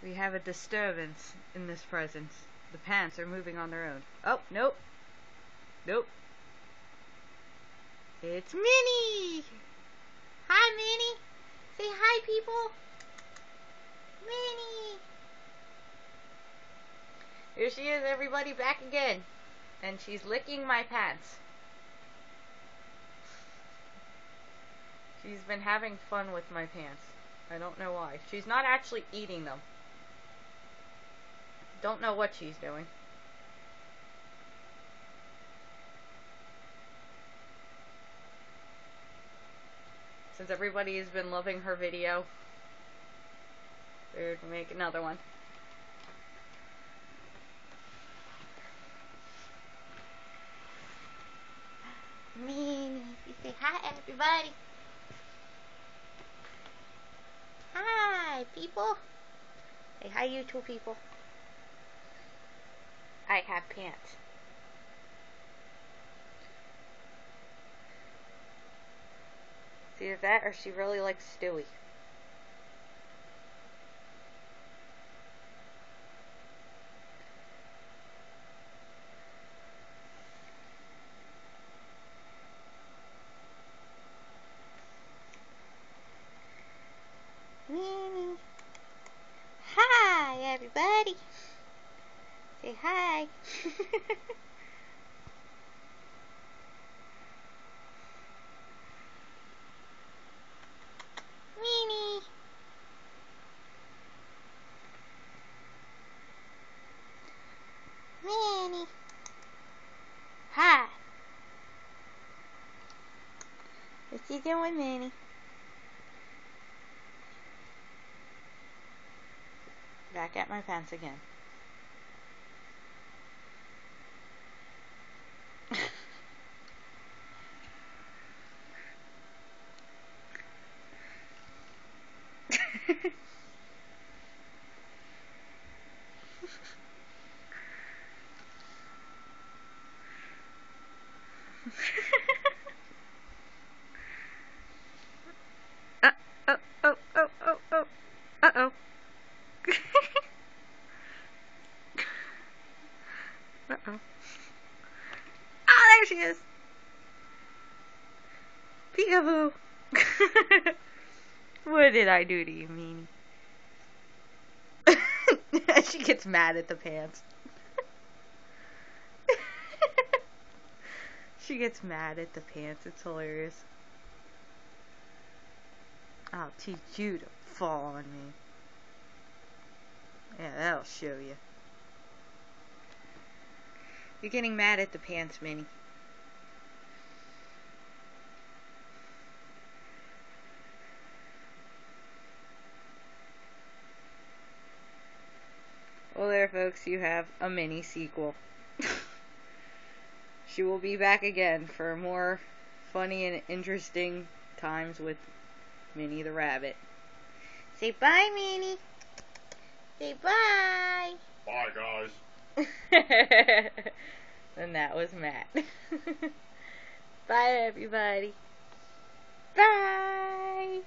We have a disturbance in this presence. The pants are moving on their own. Oh, nope. Nope. It's Minnie! Hi, Minnie! Say hi, people! Minnie! Here she is, everybody, back again. And she's licking my pants. She's been having fun with my pants. I don't know why. She's not actually eating them. Don't know what she's doing. Since everybody has been loving her video, figured to make another one. Minnie, you say hi, everybody. Hi, people. Say hi, you two people. I have pants. See that, or she really likes Stewie. Minnie. Hi, everybody. Say hi. Minnie. Minnie. Hi. What you doing, Minnie? Back at my pants again. Oh, oh, oh, oh, oh. Uh-oh. Uh-oh. Oh, there she is. Peekaboo. What did I do to you, Minnie? She gets mad at the pants. She gets mad at the pants. It's hilarious. I'll teach you to fall on me. Yeah, that'll show you. You're getting mad at the pants, Minnie. Well, there, folks, you have a mini sequel. She will be back again for more funny and interesting times with Minnie the Rabbit. Say bye, Minnie. Say bye. Bye, guys. And that was Matt. Bye, everybody. Bye.